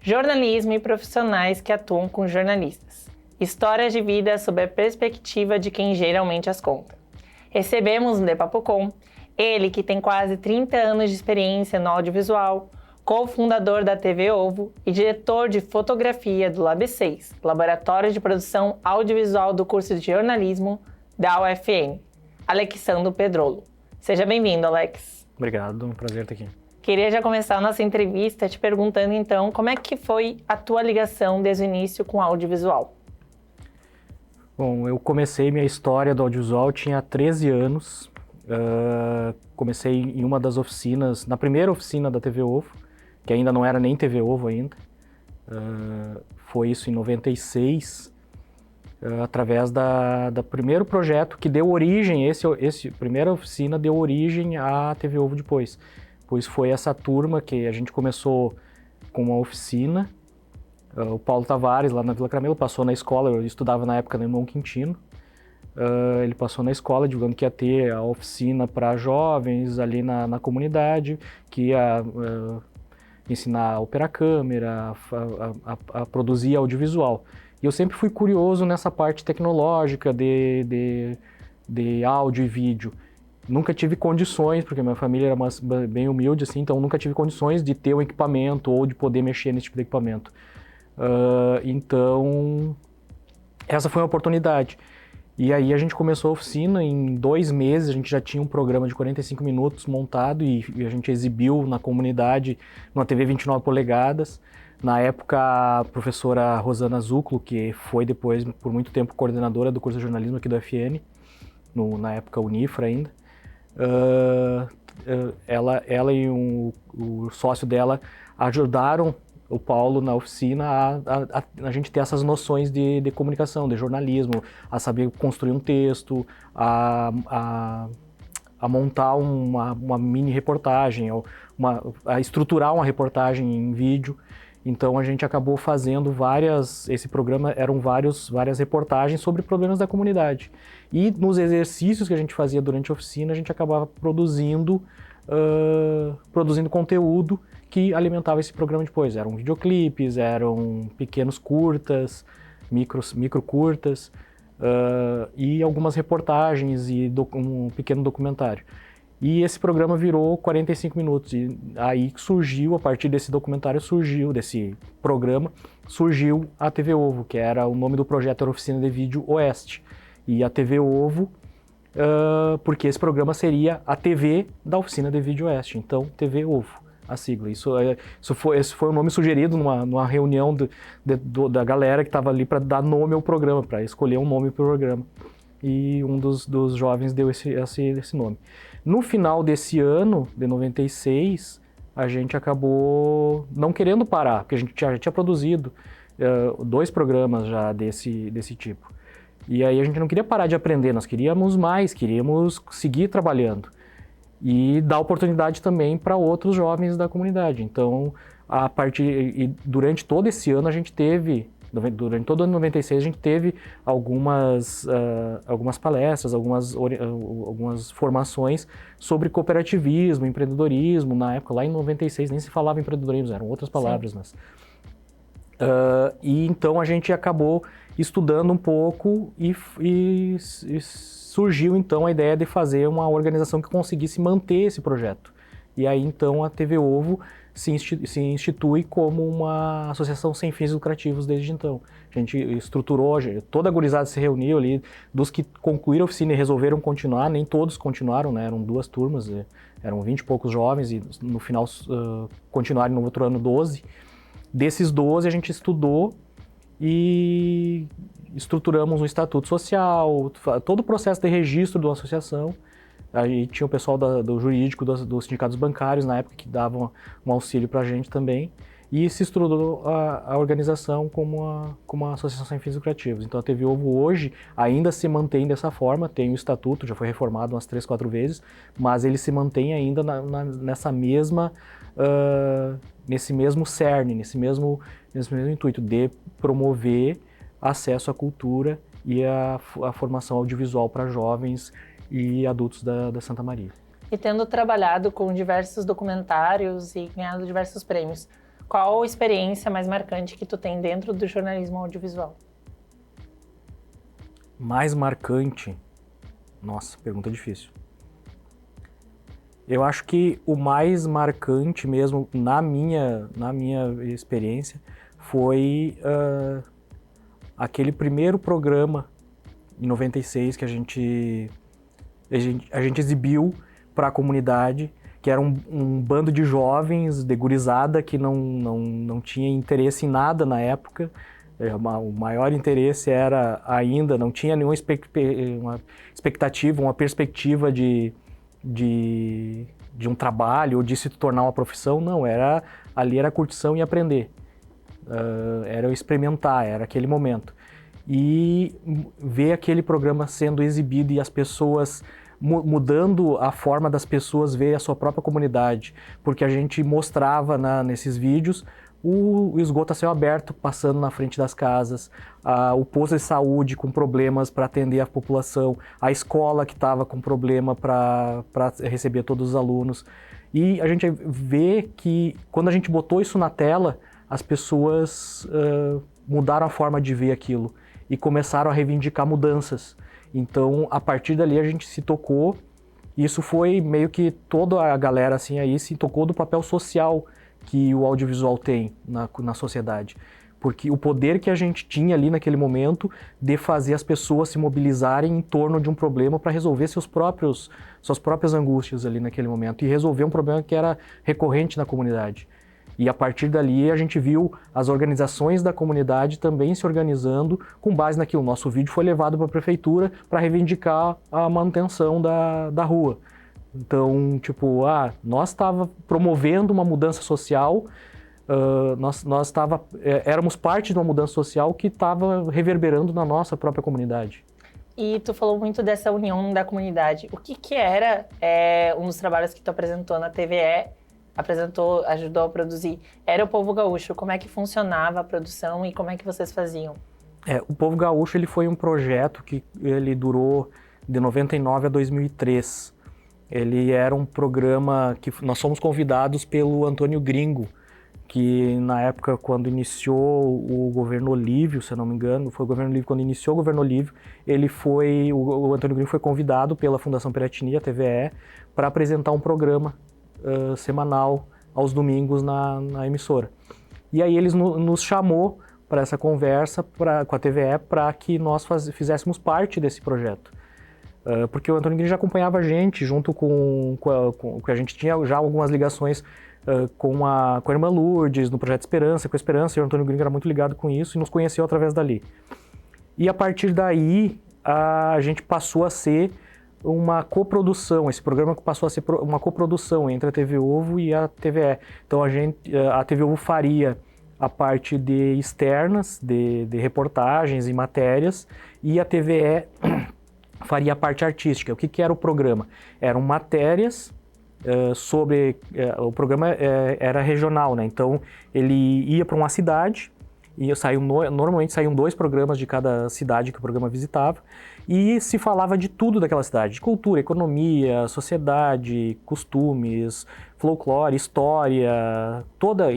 jornalismo e profissionais que atuam com jornalistas. Histórias de vida sob a perspectiva de quem geralmente as conta. Recebemos no The Papo Com ele que tem quase 30 anos de experiência no audiovisual, cofundador da TV Ovo e diretor de fotografia do Lab6, Laboratório de Produção Audiovisual do curso de jornalismo da UFN, Alexandro Pedrolo. Seja bem-vindo, Alex. Obrigado, um prazer estar aqui. Queria já começar a nossa entrevista te perguntando, então, como é que foi a tua ligação desde o início com o audiovisual? Bom, eu comecei minha história do audiovisual, tinha 13 anos. Comecei em uma das oficinas, na primeira oficina da TV Ovo, que ainda não era nem TV Ovo ainda. Foi isso em 96, através da primeiro projeto que deu origem, esse primeira oficina deu origem à TV Ovo depois. Pois foi essa turma que a gente começou com uma oficina. O Paulo Tavares, lá na Vila Caramelo, passou na escola, eu estudava na época no Irmão Quintino. Ele passou na escola divulgando que ia ter a oficina para jovens ali na comunidade, que ia ensinar a operar câmera, a produzir audiovisual. E eu sempre fui curioso nessa parte tecnológica de áudio e vídeo. Nunca tive condições, porque minha família era bem humilde, assim, então nunca tive condições de ter um equipamento ou de poder mexer nesse tipo de equipamento. Então, essa foi uma oportunidade. E aí a gente começou a oficina, em 2 meses a gente já tinha um programa de 45 minutos montado e a gente exibiu na comunidade numa TV 29 polegadas. Na época, a professora Rosana Zuclo, que foi depois, por muito tempo, coordenadora do curso de jornalismo aqui do UFN, na época Unifra ainda, ela e o sócio dela ajudaram o Paulo na oficina a gente ter essas noções de comunicação, de jornalismo, a saber construir um texto, a montar uma mini reportagem, a estruturar uma reportagem em vídeo. Então a gente acabou fazendo esse programa eram várias reportagens sobre problemas da comunidade. E nos exercícios que a gente fazia durante a oficina, a gente acabava produzindo conteúdo que alimentava esse programa depois. Eram videoclipes, eram pequenos curtas, micro curtas, e algumas reportagens e um pequeno documentário. E esse programa virou 45 minutos. E aí surgiu, a partir desse documentário, desse programa, surgiu a TV Ovo, que era o nome do projeto, era Oficina de Vídeo Oeste. E a TV Ovo, porque esse programa seria a TV da Oficina de Vídeo Oeste. Então, TV Ovo, a sigla. Esse foi o nome sugerido numa reunião da galera que estava ali para dar nome ao programa, para escolher um nome para o programa. E um dos jovens deu esse nome. No final desse ano, de 96, a gente acabou não querendo parar, porque a gente já tinha produzido 2 programas já desse tipo. E aí a gente não queria parar de aprender, nós queríamos mais, queríamos seguir trabalhando. E dar oportunidade também para outros jovens da comunidade. Então, durante todo esse ano a gente teve, durante todo o ano 96 a gente teve algumas palestras, algumas formações sobre cooperativismo, empreendedorismo. Na época, lá em 96, nem se falava em empreendedorismo, eram outras palavras. Mas, e então a gente acabou estudando um pouco e surgiu então a ideia de fazer uma organização que conseguisse manter esse projeto. E aí então a TV Ovo se institui como uma associação sem fins lucrativos desde então. A gente estruturou, toda a gurizada se reuniu ali, dos que concluíram a oficina e resolveram continuar, nem todos continuaram, né? Eram 2 turmas, eram 20 e poucos jovens e no final continuaram no outro ano 12. Desses 12 a gente estudou e estruturamos um estatuto social, todo o processo de registro de uma associação. Aí tinha o pessoal do jurídico, dos sindicatos bancários na época que davam um auxílio para a gente também. E se estruturou a organização como uma associação sem fins lucrativos. Então a TV Ovo hoje ainda se mantém dessa forma, tem o estatuto, já foi reformado umas 3, 4 vezes, mas ele se mantém ainda nesse mesmo cerne, nesse mesmo intuito de promover acesso à cultura e a formação audiovisual para jovens e adultos da Santa Maria. E tendo trabalhado com diversos documentários e ganhado diversos prêmios, Qual a experiência mais marcante que tu tem dentro do jornalismo audiovisual? Mais marcante? Nossa, pergunta difícil. Eu acho que o mais marcante mesmo na minha experiência foi aquele primeiro programa em 96 que a gente exibiu para a comunidade, que era um bando de jovens, de gurizada, que não tinha interesse em nada na época. O maior interesse era ainda, não tinha nenhuma expectativa, uma perspectiva de um trabalho ou de se tornar uma profissão. Não, ali era curtição e aprender. Era experimentar, era aquele momento. E ver aquele programa sendo exibido e as pessoas mudando a forma das pessoas ver a sua própria comunidade, porque a gente mostrava nesses vídeos o esgoto a céu aberto passando na frente das casas, o posto de saúde com problemas para atender a população, a escola que estava com problema para receber todos os alunos. E a gente vê que quando a gente botou isso na tela, as pessoas mudaram a forma de ver aquilo e começaram a reivindicar mudanças. Então, a partir dali a gente se tocou, e isso foi meio que toda a galera assim aí se tocou do papel social que o audiovisual tem na sociedade. Porque o poder que a gente tinha ali naquele momento de fazer as pessoas se mobilizarem em torno de um problema para resolver suas próprias angústias ali naquele momento e resolver um problema que era recorrente na comunidade. E a partir dali a gente viu as organizações da comunidade também se organizando com base naquilo. Nosso vídeo foi levado para a prefeitura para reivindicar a manutenção da rua. Então, tipo, nós estava promovendo uma mudança social, éramos parte de uma mudança social que estava reverberando na nossa própria comunidade. E tu falou muito dessa união da comunidade. O que era um dos trabalhos que tu apresentou na TVE, ajudou a produzir? Era o Povo Gaúcho. Como é que funcionava a produção e como é que vocês faziam? O Povo Gaúcho ele foi um projeto que ele durou de 99 a 2003. Ele era um programa que nós fomos convidados pelo Antônio Gringo, que na época quando iniciou o governo Olívio, se eu não me engano, foi o governo Olívio, quando iniciou o governo Olívio, o Antônio Gringo foi convidado pela Fundação Piratini, a TVE, para apresentar um programa semanal aos domingos na emissora. E aí eles nos chamou para essa conversa com a TVE para que nós fizéssemos parte desse projeto. Porque o Antônio Gringo já acompanhava a gente, junto com a gente tinha já algumas ligações com a irmã Lourdes, no Projeto Esperança, com a Esperança, e o Antônio Gringo era muito ligado com isso e nos conheceu através dali. E a partir daí, a gente passou a ser uma coprodução, esse programa passou a ser uma coprodução entre a TV Ovo e a TVE. Então a TV Ovo faria a parte de externas, de reportagens e matérias, e a TVE faria a parte artística. O que era o programa? Eram matérias sobre... o programa era regional, né? Então ele ia para uma cidade, e normalmente saíam 2 programas de cada cidade que o programa visitava, e se falava de tudo daquela cidade, de cultura, economia, sociedade, costumes, folclore, história, toda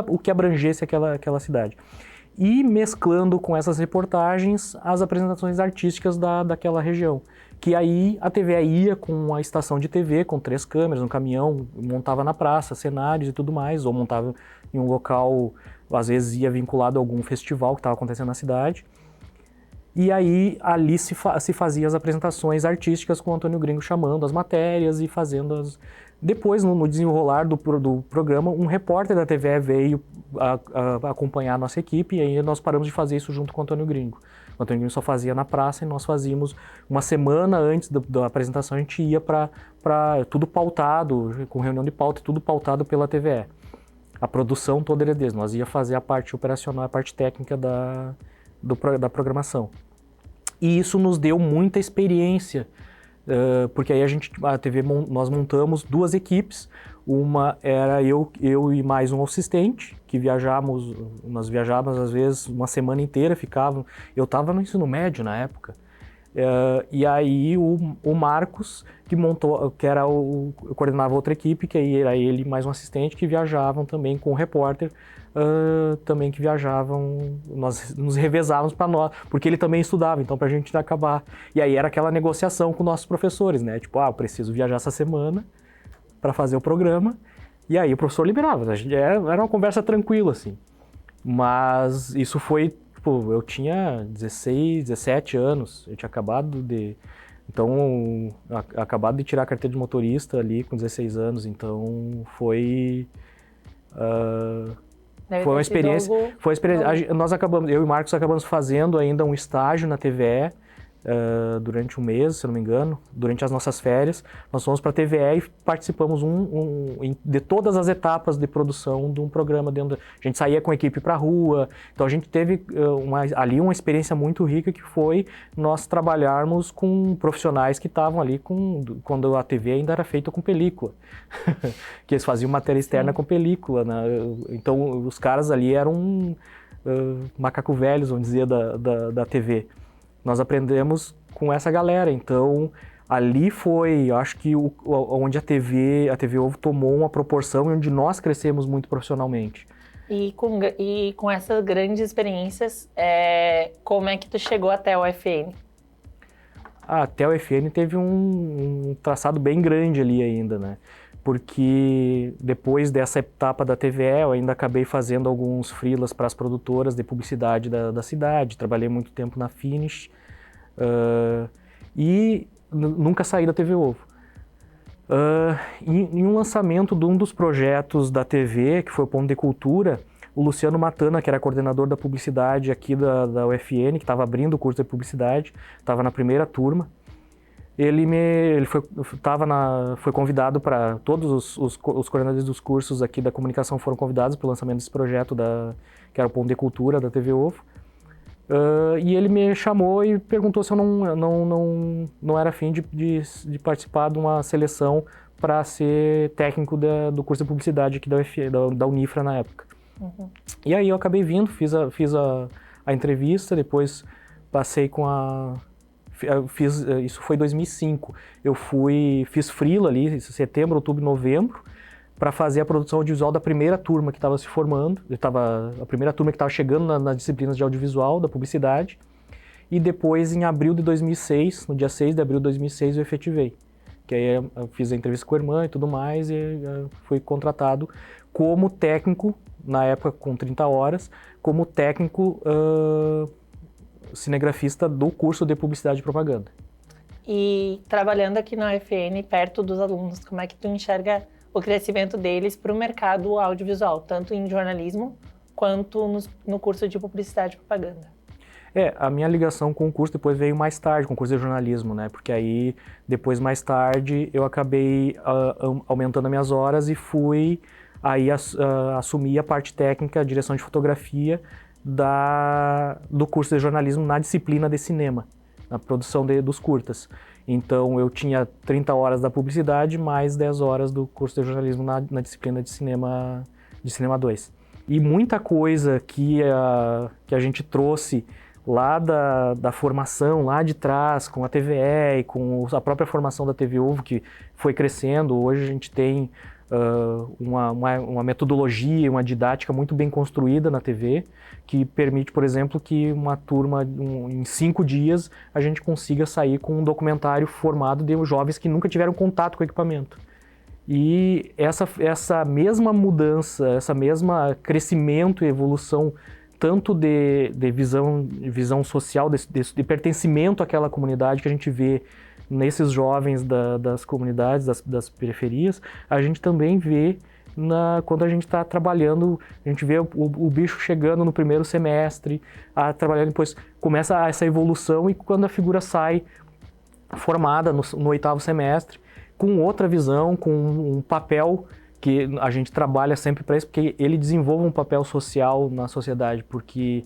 o que abrangesse aquela cidade. E mesclando com essas reportagens as apresentações artísticas daquela região. Que aí a TVE ia com uma estação de TV, com 3 câmeras, um caminhão, montava na praça, cenários e tudo mais, ou montava em um local, às vezes ia vinculado a algum festival que estava acontecendo na cidade. E aí ali se fazia as apresentações artísticas com o Antônio Gringo chamando as matérias e fazendo as... Depois, no desenrolar do programa, um repórter da TVE veio acompanhar a nossa equipe, e aí nós paramos de fazer isso junto com o Antônio Gringo. O Antônio Gringo só fazia na praça e nós fazíamos uma semana antes da apresentação, a gente ia para tudo pautado, com reunião de pauta, tudo pautado pela TVE. A produção toda era deles, nós ia fazer a parte operacional, a parte técnica da programação. E isso nos deu muita experiência, porque aí nós montamos 2 equipes, uma era eu e mais um assistente, que nós viajávamos às vezes uma semana inteira, eu estava no ensino médio na época, E aí o Marcos, que montou, que era coordenava outra equipe, que aí era ele mais um assistente, que viajavam também com o repórter, também que viajavam, nós nos revezávamos para nós, porque ele também estudava, então para a gente acabar. E aí era aquela negociação com nossos professores, né? Tipo, eu preciso viajar essa semana para fazer o programa, e aí o professor liberava. Era uma conversa tranquila, assim. Mas isso foi, tipo, eu tinha 16, 17 anos, eu tinha acabado de... Então, acabado de tirar a carteira de motorista ali com 16 anos, então foi uma experiência. Nós acabamos, eu e o Marcos acabamos fazendo ainda um estágio na TVE durante um mês, se eu não me engano, durante as nossas férias. Nós fomos para a TVE e participamos de todas as etapas de produção de um programa. A gente saía com a equipe para a rua, então a gente teve ali uma experiência muito rica, que foi nós trabalharmos com profissionais que estavam ali quando a TV ainda era feita com película, que eles faziam matéria externa Sim. com película, né? Então os caras ali eram macaco velhos, vamos dizer, da TV. Nós aprendemos com essa galera, então ali foi, eu acho que onde a TV Ovo tomou uma proporção e onde nós crescemos muito profissionalmente. E com essas grandes experiências, como é que tu chegou até o FN? Até o FN teve um traçado bem grande ali ainda, né? Porque depois dessa etapa da TVE, eu ainda acabei fazendo alguns freelas para as produtoras de publicidade da cidade, trabalhei muito tempo na Finish, e nunca saí da TV Ovo. Em um lançamento de um dos projetos da TV, que foi o Ponto de Cultura, o Luciano Matana, que era coordenador da publicidade aqui da UFN, que estava abrindo o curso de publicidade, estava na primeira turma. Ele foi convidado para todos os coordenadores dos cursos aqui da comunicação foram convidados para o lançamento desse projeto que era o Ponto de Cultura da TV Ovo. E ele me chamou e perguntou se eu não era afim de participar de uma seleção para ser técnico do curso de publicidade aqui da Unifra na época. Uhum. E aí eu acabei vindo, fiz a entrevista, depois passei isso foi em 2005, fiz freela ali, setembro, outubro, novembro, para fazer a produção audiovisual da primeira turma que estava se formando, a primeira turma que estava chegando nas disciplinas de audiovisual, da publicidade, e depois em abril de 2006, no dia 6 de abril de 2006, eu efetivei. Que aí eu fiz a entrevista com a irmã e tudo mais, e fui contratado como técnico, na época com 30 horas, como técnico cinegrafista do curso de Publicidade e Propaganda. E trabalhando aqui na UFN, perto dos alunos, como é que tu enxerga o crescimento deles para o mercado audiovisual, tanto em jornalismo quanto no curso de Publicidade e Propaganda? A minha ligação com o curso depois veio mais tarde, com o curso de jornalismo, né? Porque aí, depois, mais tarde, eu acabei aumentando as minhas horas e fui aí assumir a parte técnica, a direção de fotografia do curso de jornalismo na disciplina de cinema, na produção dos curtas. Então, eu tinha 30 horas da publicidade, mais 10 horas do curso de jornalismo na disciplina de cinema 2. E muita coisa que a gente trouxe lá da formação, lá de trás, com a TVE e com a própria formação da TV Ovo, que foi crescendo. Hoje a gente tem uma metodologia, uma didática muito bem construída na TV, que permite, por exemplo, que uma turma, em 5 dias, a gente consiga sair com um documentário formado de jovens que nunca tiveram contato com o equipamento. E essa mesma mudança, essa mesma crescimento e evolução, tanto de visão social, de pertencimento àquela comunidade que a gente vê nesses jovens das comunidades, das periferias, a gente também vê quando a gente está trabalhando, a gente vê o bicho chegando no primeiro semestre, trabalhando, depois começa essa evolução, e quando a figura sai formada no 8º semestre, com outra visão, com um papel que a gente trabalha sempre para isso, porque ele desenvolve um papel social na sociedade, porque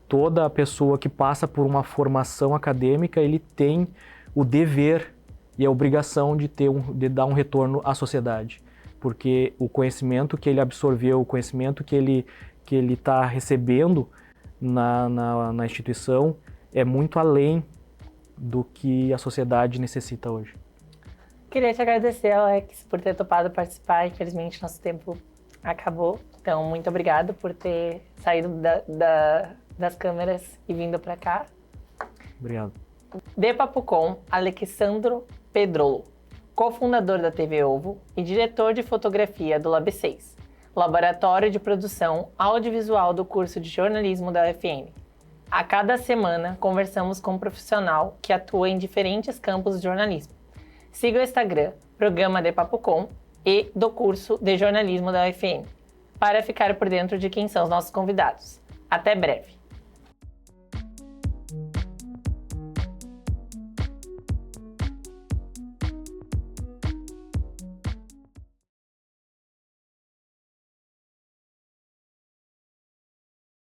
toda pessoa que passa por uma formação acadêmica, ele tem o dever e a obrigação de dar um retorno à sociedade, porque o conhecimento que ele absorveu, o conhecimento que ele está recebendo na instituição é muito além do que a sociedade necessita hoje. Queria te agradecer, Alex, por ter topado participar. Infelizmente, nosso tempo acabou. Então, muito obrigado por ter saído das câmeras e vindo para cá. Obrigado. De Papo Com, Alexandro Pedrolo, cofundador da TV Ovo e diretor de fotografia do Lab 6, laboratório de produção audiovisual do curso de jornalismo da UFM. A cada semana, conversamos com um profissional que atua em diferentes campos de jornalismo. Siga o Instagram, programa De Papo Com e do curso de jornalismo da UFM, para ficar por dentro de quem são os nossos convidados. Até breve!